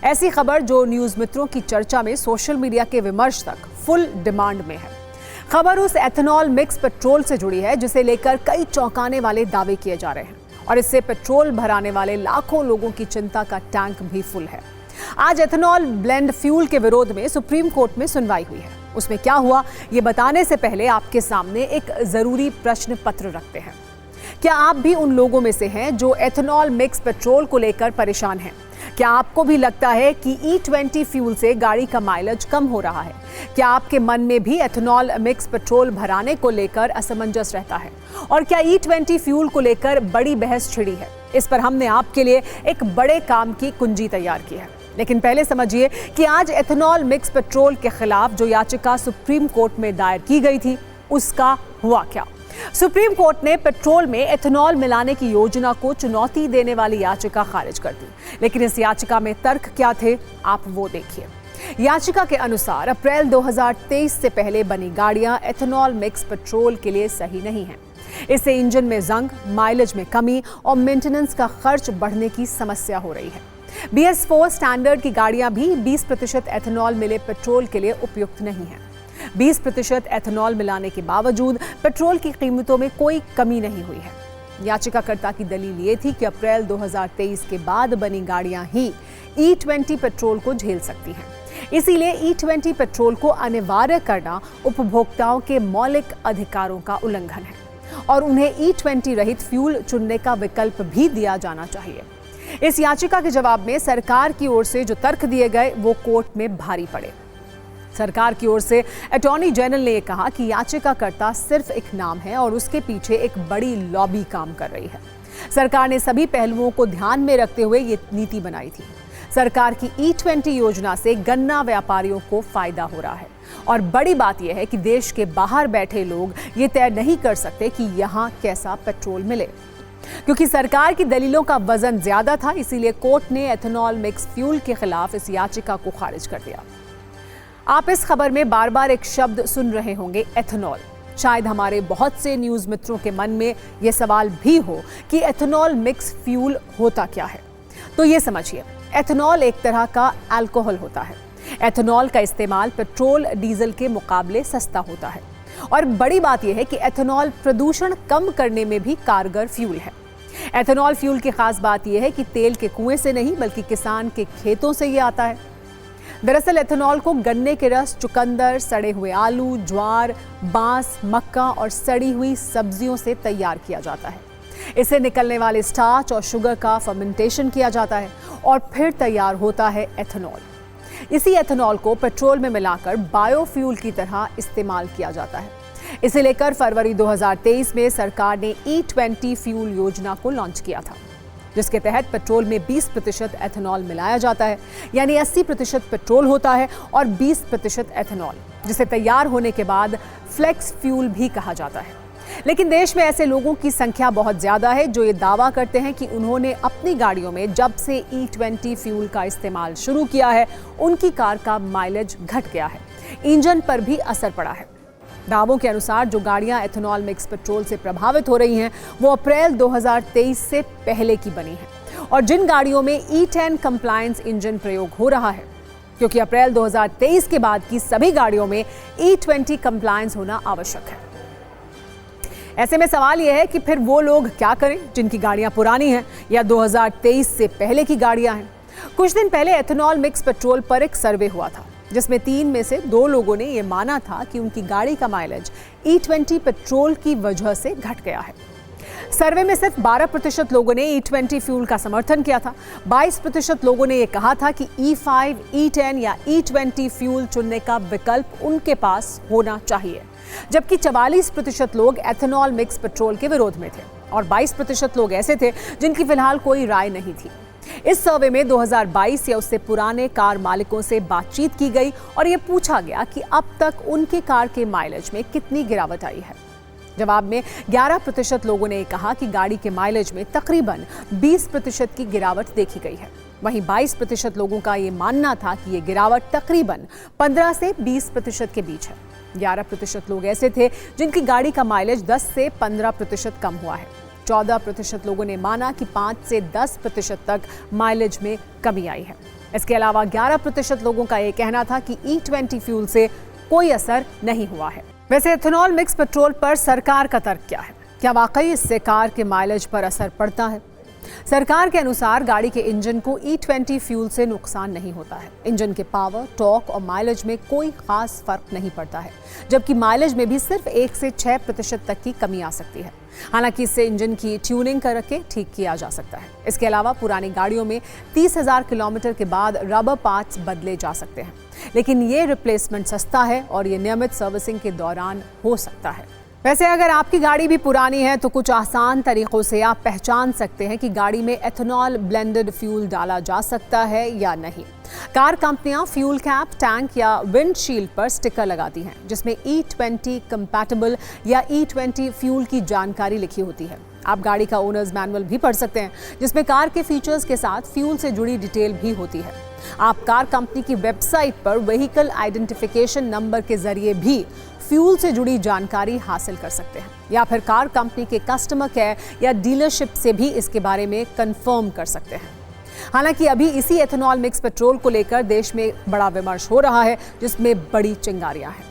ऐसी खबर जो न्यूज मित्रों की चर्चा में सोशल मीडिया के विमर्श तक फुल डिमांड में है। खबर उस एथेनॉल मिक्स पेट्रोल से जुड़ी है जिसे लेकर कई चौंकाने वाले दावे किए जा रहे हैं और इससे पेट्रोल भराने वाले लाखों लोगों की चिंता का टैंक भी फुल है। आज एथेनॉल ब्लेंड फ्यूल के विरोध में सुप्रीम कोर्ट में सुनवाई हुई है। उसमें क्या हुआ ये बताने से पहले आपके सामने एक जरूरी प्रश्न पत्र रखते हैं। क्या आप भी उन लोगों में से हैं जो एथेनॉल मिक्स पेट्रोल को लेकर परेशान हैं? क्या आपको भी लगता है कि E20 फ्यूल से गाड़ी का माइलेज कम हो रहा है? क्या आपके मन में भी एथेनॉल मिक्स पेट्रोल भराने को लेकर असमंजस रहता है? और क्या E20 फ्यूल को लेकर बड़ी बहस छिड़ी है? इस पर हमने आपके लिए एक बड़े काम की कुंजी तैयार की है। लेकिन पहले समझिए कि आज एथेनॉल मिक्स पेट्रोल के खिलाफ जो याचिका सुप्रीम कोर्ट में दायर की गई थी उसका हुआ क्या। सुप्रीम कोर्ट ने पेट्रोल में एथेनॉल मिलाने की योजना को चुनौती देने वाली याचिका खारिज कर दी। लेकिन इस याचिका में तर्क क्या थे, आप वो देखिए। याचिका के अनुसार अप्रैल 2023 से पहले बनी गाड़ियां एथेनॉल मिक्स पेट्रोल के लिए सही नहीं हैं। इससे इंजन में जंग, माइलेज में कमी और मेंटेनेंस का खर्च बढ़ने की समस्या हो रही है। BS4 स्टैंडर्ड की गाड़ियां भी 20% एथेनॉल मिले पेट्रोल के लिए उपयुक्त नहीं है। 20% एथेनॉल मिलाने के बावजूद पेट्रोल की कीमतों में कोई कमी नहीं हुई है। याचिकाकर्ता की दलील ये थी कि अप्रैल 2023 के बाद बनी गाड़ियां ही E20 पेट्रोल को झेल सकती हैं। इसीलिए E20 पेट्रोल को अनिवार्य करना उपभोक्ताओं के मौलिक अधिकारों का उल्लंघन है और उन्हें E20 रहित फ्यूल चुनने का विकल्प भी दिया जाना चाहिए। इस याचिका के जवाब में सरकार की ओर से जो तर्क दिए गए वो कोर्ट में भारी पड़े। सरकार की ओर से अटॉर्नी जनरल ने कहा कि याचिकाकर्ता सिर्फ एक नाम है और उसके पीछे एक बड़ी लॉबी काम कर रही है। सरकार ने सभी पहलुओं को ध्यान में रखते हुए ये नीति बनाई थी। सरकार की E20 योजना से गन्ना व्यापारियों को फायदा हो रहा है और बड़ी बात यह है कि देश के बाहर बैठे लोग ये तय नहीं कर सकते कि यहाँ कैसा पेट्रोल मिले। क्योंकि सरकार की दलीलों का वजन ज्यादा था, इसीलिए कोर्ट ने एथेनॉल मिक्स फ्यूल के खिलाफ इस याचिका को खारिज कर दिया। आप इस खबर में बार बार एक शब्द सुन रहे होंगे, एथेनॉल। शायद हमारे बहुत से न्यूज मित्रों के मन में यह सवाल भी हो कि एथेनॉल मिक्स फ्यूल होता क्या है। तो ये समझिए, एथेनॉल एक तरह का अल्कोहल होता है। एथेनॉल का इस्तेमाल पेट्रोल डीजल के मुकाबले सस्ता होता है और बड़ी बात यह है कि एथेनॉल प्रदूषण कम करने में भी कारगर फ्यूल है। एथेनॉल फ्यूल की खास बात यह है कि तेल के कुएं से नहीं बल्कि किसान के खेतों से ये आता है। दरअसल एथेनॉल को गन्ने के रस, चुकंदर, सड़े हुए आलू, ज्वार, बांस, मक्का और सड़ी हुई सब्जियों से तैयार किया जाता है। इससे निकलने वाले स्टार्च और शुगर का फर्मेंटेशन किया जाता है और फिर तैयार होता है एथेनॉल। इसी एथेनॉल को पेट्रोल में मिलाकर बायोफ्यूल की तरह इस्तेमाल किया जाता है। इसे लेकर फरवरी 2023 में सरकार ने E20 फ्यूल योजना को लॉन्च किया था, जिसके तहत पेट्रोल में 20% एथेनॉल मिलाया जाता है। यानी 80% पेट्रोल होता है और 20% एथेनॉल, जिसे तैयार होने के बाद फ्लेक्स फ्यूल भी कहा जाता है। लेकिन देश में ऐसे लोगों की संख्या बहुत ज्यादा है जो ये दावा करते हैं कि उन्होंने अपनी गाड़ियों में जब से E20 फ्यूल का इस्तेमाल शुरू किया है उनकी कार का माइलेज घट गया है, इंजन पर भी असर पड़ा है। दावों के अनुसार जो गाड़ियां एथेनॉल मिक्स पेट्रोल से प्रभावित हो रही हैं वो अप्रैल 2023 से पहले की बनी हैं और जिन गाड़ियों में E10 कंप्लायंस इंजन प्रयोग हो रहा है, क्योंकि अप्रैल 2023 के बाद की सभी गाड़ियों में E20 कंप्लायंस होना आवश्यक है। ऐसे में सवाल यह है कि फिर वो लोग क्या करें जिनकी गाड़ियां पुरानी हैं या 2023 से पहले की गाड़ियां हैं। कुछ दिन पहले एथेनॉल मिक्स पेट्रोल पर एक सर्वे हुआ था जिसमें 3 में से 2 लोगों ने यह माना था कि उनकी गाड़ी का माइलेज E20 पेट्रोल की वजह से घट गया है। सर्वे में सिर्फ 12% लोगों ने E20 फ्यूल का समर्थन किया था। 22% लोगों ने यह कहा था कि E5, E10 या E20 फ्यूल चुनने का विकल्प उनके पास होना चाहिए, जबकि 44% लोग एथेनॉल मिक्स पेट्रोल के विरोध में थे और 22% लोग ऐसे थे जिनकी फिलहाल कोई राय नहीं थी। इस सर्वे में 2022 या उससे पुराने कार मालिकों से बातचीत की गई और यह पूछा गया कि अब तक उनके कार के माइलेज में कितनी गिरावट आई है। जवाब में 11% लोगों ने कहा कि गाड़ी के माइलेज में तकरीबन 20% की गिरावट देखी गई है। वहीं 22% लोगों का ये मानना था कि ये गिरावट तकरीबन 15 से 20% के बीच है। 11% लोग ऐसे थे जिनकी गाड़ी का माइलेज 10 से 15% कम हुआ है। 14% लोगों ने माना कि 5 से 10% तक माइलेज में कमी आई है। इसके अलावा 11% लोगों का ये कहना था कि E20 फ्यूल से कोई असर नहीं हुआ है। वैसे एथेनॉल मिक्स पेट्रोल पर सरकार का तर्क क्या है? क्या वाकई इससे कार के माइलेज पर असर पड़ता है? सरकार के अनुसार गाड़ी के इंजन को E20 फ्यूल से नुकसान नहीं होता है। इंजन के पावर, टॉर्क और माइलेज में कोई खास फर्क नहीं पड़ता है, जबकि माइलेज में भी सिर्फ 1 से 6% तक की कमी आ सकती है। हालांकि इससे इंजन की ट्यूनिंग करके ठीक किया जा सकता है। इसके अलावा पुरानी गाड़ियों में 30,000 किलोमीटर के बाद रबर पार्ट्स बदले जा सकते हैं, लेकिन ये रिप्लेसमेंट सस्ता है और ये नियमित सर्विसिंग के दौरान हो सकता है। वैसे अगर आपकी गाड़ी भी पुरानी है तो कुछ आसान तरीकों से आप पहचान सकते हैं कि गाड़ी में एथेनॉल ब्लेंडेड फ्यूल डाला जा सकता है या नहीं। कार कंपनियां फ्यूल कैप, टैंक या विंडशील्ड पर स्टिकर लगाती हैं जिसमें E20 कंपैटिबल या E20 फ्यूल की जानकारी लिखी होती है। आप गाड़ी का ओनर्स मैनुअल भी पढ़ सकते हैं जिसमें कार के फीचर्स के साथ फ्यूल से जुड़ी डिटेल भी होती है। आप कार कंपनी की वेबसाइट पर व्हीकल आइडेंटिफिकेशन नंबर के जरिए भी फ्यूल से जुड़ी जानकारी हासिल कर सकते हैं, या फिर कार कंपनी के कस्टमर केयर या डीलरशिप से भी इसके बारे में कंफर्म कर सकते हैं। हालांकि अभी इसी एथेनॉल मिक्स पेट्रोल को लेकर देश में बड़ा विमर्श हो रहा है, जिसमें बड़ी चिंगारियां हैं।